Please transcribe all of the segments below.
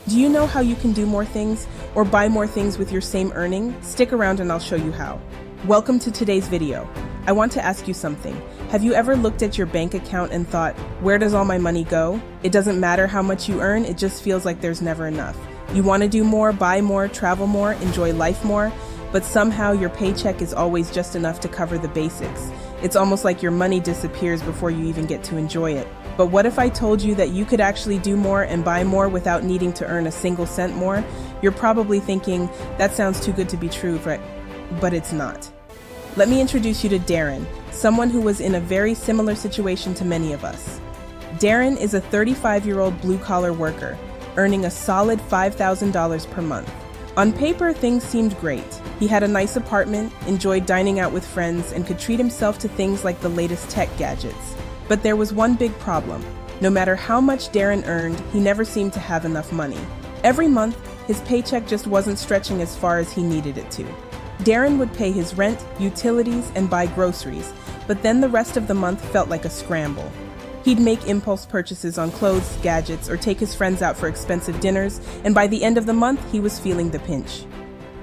Do you know how you can do more things or buy more things with your same earning? Stick around and I'll show you how. Welcome to today's video. I want to ask you something. Have you ever looked at your bank account and thought, where does all my money go? It doesn't matter how much you earn, it just feels like there's never enough. You want to do more, buy more, travel more, enjoy life more, but somehow your paycheck is always just enough to cover the basics. It's almost like your money disappears before you even get to enjoy it. But what if I told you that you could actually do more and buy more without needing to earn a single cent more? You're probably thinking, that sounds too good to be true, right? But it's not. Let me introduce you to Darren, someone who was in a very similar situation to many of us. Darren is a 35-year-old blue-collar worker, earning a solid $5,000 per month. On paper, things seemed great. He had a nice apartment, enjoyed dining out with friends, and could treat himself to things like the latest tech gadgets. But there was one big problem. No matter how much Darren earned, he never seemed to have enough money. Every month, his paycheck just wasn't stretching as far as he needed it to. Darren would pay his rent, utilities, and buy groceries, but then the rest of the month felt like a scramble. He'd make impulse purchases on clothes, gadgets, or take his friends out for expensive dinners, and by the end of the month, he was feeling the pinch.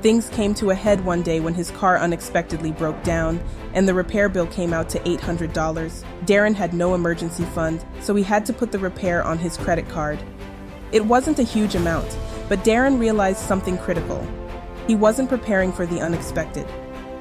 Things came to a head one day when his car unexpectedly broke down, and the repair bill came out to $800. Darren had no emergency fund, so he had to put the repair on his credit card. It wasn't a huge amount, but Darren realized something critical. He wasn't preparing for the unexpected.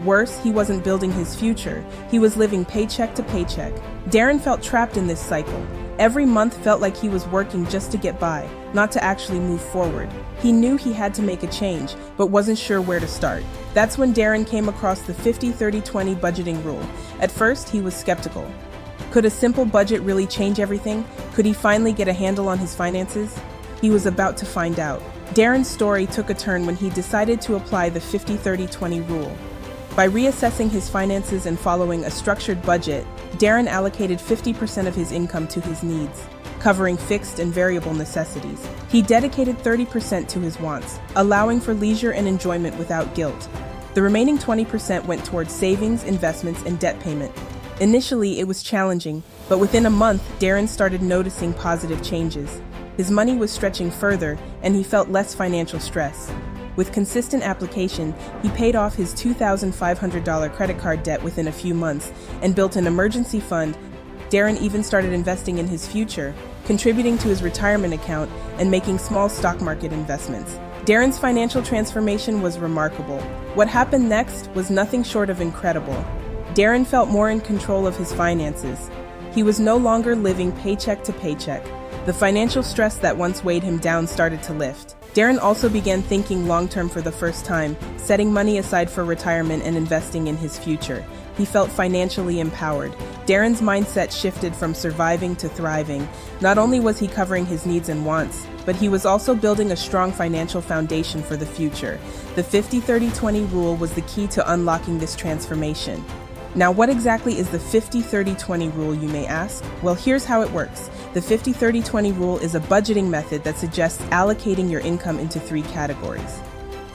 Worse, he wasn't building his future. He was living paycheck to paycheck. Darren felt trapped in this cycle. Every month felt like he was working just to get by, not to actually move forward. He knew he had to make a change, but wasn't sure where to start. That's when Darren came across the 50-30-20 budgeting rule. At first, he was skeptical. Could a simple budget really change everything? Could he finally get a handle on his finances? He was about to find out. Darren's story took a turn when he decided to apply the 50-30-20 rule. By reassessing his finances and following a structured budget, Darren allocated 50% of his income to his needs, covering fixed and variable necessities. He dedicated 30% to his wants, allowing for leisure and enjoyment without guilt. The remaining 20% went towards savings, investments, and debt payment. Initially, it was challenging, but within a month, Darren started noticing positive changes. His money was stretching further, and he felt less financial stress. With consistent application, he paid off his $2,500 credit card debt within a few months and built an emergency fund. Darren even started investing in his future, contributing to his retirement account and making small stock market investments. Darren's financial transformation was remarkable. What happened next was nothing short of incredible. Darren felt more in control of his finances. He was no longer living paycheck to paycheck. The financial stress that once weighed him down started to lift. Darren also began thinking long-term for the first time, setting money aside for retirement and investing in his future. He felt financially empowered. Darren's mindset shifted from surviving to thriving. Not only was he covering his needs and wants, but he was also building a strong financial foundation for the future. The 50-30-20 rule was the key to unlocking this transformation. Now, what exactly is the 50-30-20 rule, you may ask? Well, here's how it works. The 50-30-20 rule is a budgeting method that suggests allocating your income into three categories.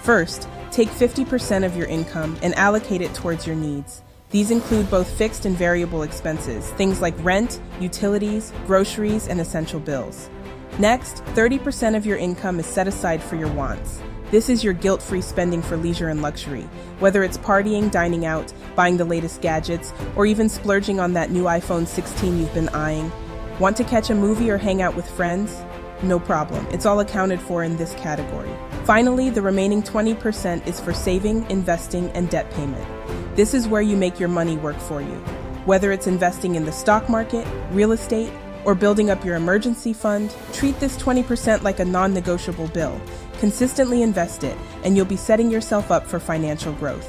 First, take 50% of your income and allocate it towards your needs. These include both fixed and variable expenses, things like rent, utilities, groceries, and essential bills. Next, 30% of your income is set aside for your wants. This is your guilt-free spending for leisure and luxury, whether it's partying, dining out, buying the latest gadgets, or even splurging on that new iPhone 16 you've been eyeing. Want to catch a movie or hang out with friends? No problem, it's all accounted for in this category. Finally, the remaining 20% is for saving, investing, and debt payment. This is where you make your money work for you. Whether it's investing in the stock market, real estate, or building up your emergency fund, treat this 20% like a non-negotiable bill. Consistently invest it, and you'll be setting yourself up for financial growth.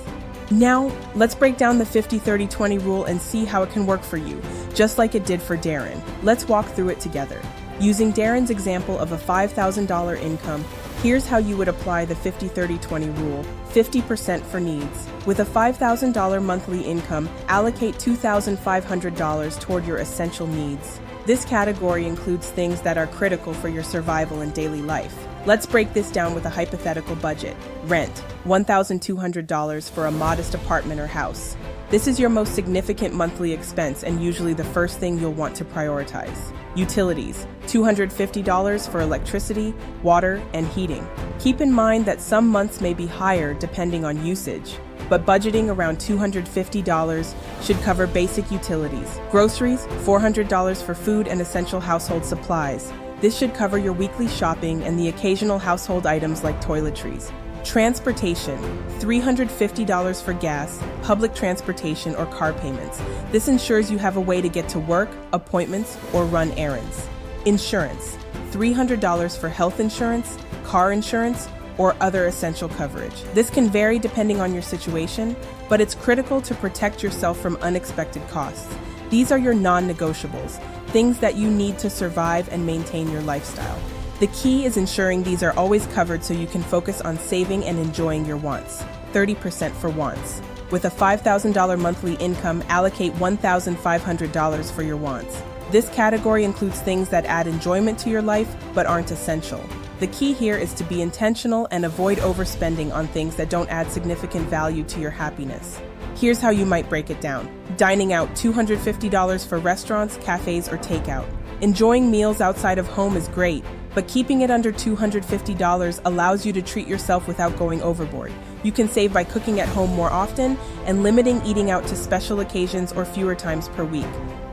Now, let's break down the 50-30-20 rule and see how it can work for you, just like it did for Darren. Let's walk through it together. Using Darren's example of a $5,000 income, here's how you would apply the 50-30-20 rule. 50% for needs. With a $5,000 monthly income, allocate $2,500 toward your essential needs. This category includes things that are critical for your survival in daily life. Let's break this down with a hypothetical budget. Rent, $1,200 for a modest apartment or house. This is your most significant monthly expense and usually the first thing you'll want to prioritize. Utilities, $250 for electricity, water, and heating. Keep in mind that some months may be higher depending on usage, but budgeting around $250 should cover basic utilities. Groceries, $400 for food and essential household supplies. This should cover your weekly shopping and the occasional household items like toiletries. Transportation, $350 for gas, public transportation, or car payments. This ensures you have a way to get to work, appointments, or run errands. Insurance, $300 for health insurance, car insurance, or other essential coverage. This can vary depending on your situation, but it's critical to protect yourself from unexpected costs. These are your non-negotiables, things that you need to survive and maintain your lifestyle. The key is ensuring these are always covered so you can focus on saving and enjoying your wants. 30% for wants. With a $5,000 monthly income, allocate $1,500 for your wants. This category includes things that add enjoyment to your life but aren't essential. The key here is to be intentional and avoid overspending on things that don't add significant value to your happiness. Here's how you might break it down. Dining out, $250 for restaurants, cafes, or takeout. Enjoying meals outside of home is great, but keeping it under $250 allows you to treat yourself without going overboard. You can save by cooking at home more often and limiting eating out to special occasions or fewer times per week.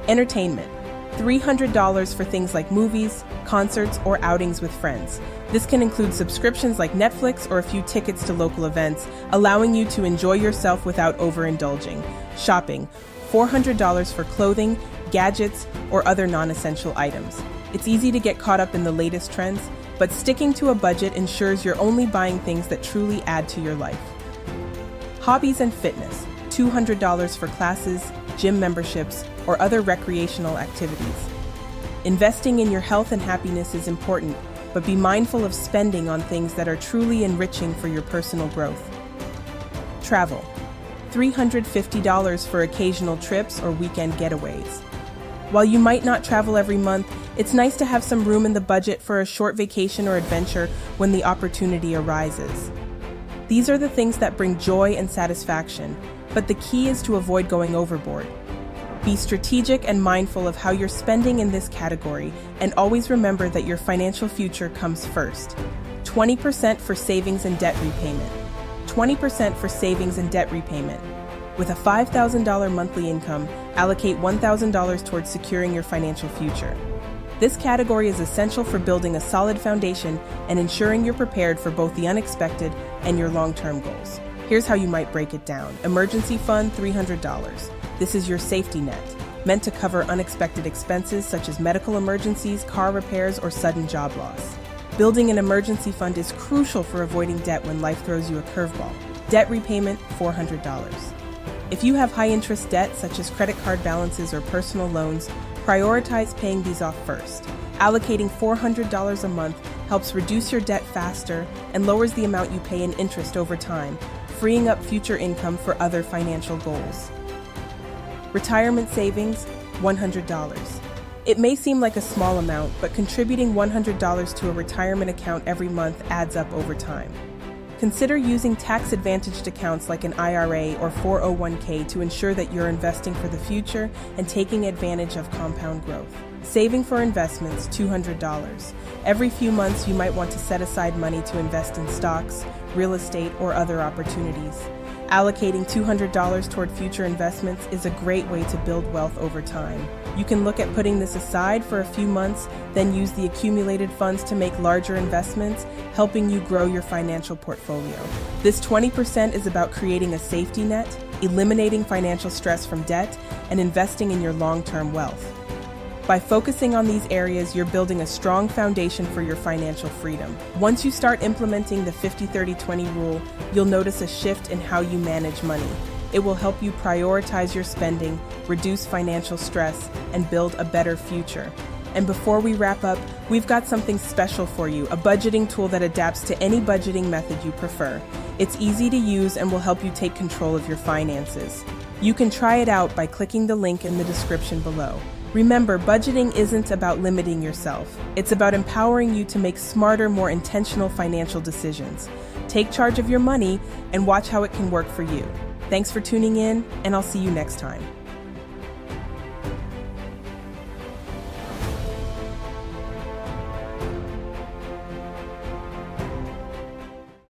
Entertainment, $300 for things like movies, concerts, or outings with friends. This can include subscriptions like Netflix or a few tickets to local events, allowing you to enjoy yourself without overindulging. Shopping, $400 for clothing, gadgets, or other non-essential items. It's easy to get caught up in the latest trends, but sticking to a budget ensures you're only buying things that truly add to your life. Hobbies and fitness, $200 for classes, gym memberships, or other recreational activities. Investing in your health and happiness is important, but be mindful of spending on things that are truly enriching for your personal growth. Travel, $350 for occasional trips or weekend getaways. While you might not travel every month, it's nice to have some room in the budget for a short vacation or adventure when the opportunity arises. These are the things that bring joy and satisfaction, but the key is to avoid going overboard. Be strategic and mindful of how you're spending in this category, and always remember that your financial future comes first. 20% for savings and debt repayment. 20% for savings and debt repayment. With a $5,000 monthly income, allocate $1,000 towards securing your financial future. This category is essential for building a solid foundation and ensuring you're prepared for both the unexpected and your long-term goals. Here's how you might break it down. Emergency fund, $300. This is your safety net, meant to cover unexpected expenses such as medical emergencies, car repairs, or sudden job loss. Building an emergency fund is crucial for avoiding debt when life throws you a curveball. Debt repayment, $400. If you have high-interest debt, such as credit card balances or personal loans, prioritize paying these off first. Allocating $400 a month helps reduce your debt faster and lowers the amount you pay in interest over time, freeing up future income for other financial goals. Retirement savings, $100. It may seem like a small amount, but contributing $100 to a retirement account every month adds up over time. Consider using tax-advantaged accounts like an IRA or 401k to ensure that you're investing for the future and taking advantage of compound growth. Saving for investments, $200. Every few months, you might want to set aside money to invest in stocks, real estate, or other opportunities. Allocating $200 toward future investments is a great way to build wealth over time. You can look at putting this aside for a few months, then use the accumulated funds to make larger investments, helping you grow your financial portfolio. This 20% is about creating a safety net, eliminating financial stress from debt, and investing in your long-term wealth. By focusing on these areas, you're building a strong foundation for your financial freedom. Once you start implementing the 50-30-20 rule, you'll notice a shift in how you manage money. It will help you prioritize your spending, reduce financial stress, and build a better future. And before we wrap up, we've got something special for you, a budgeting tool that adapts to any budgeting method you prefer. It's easy to use and will help you take control of your finances. You can try it out by clicking the link in the description below. Remember, budgeting isn't about limiting yourself. It's about empowering you to make smarter, more intentional financial decisions. Take charge of your money and watch how it can work for you. Thanks for tuning in, and I'll see you next time.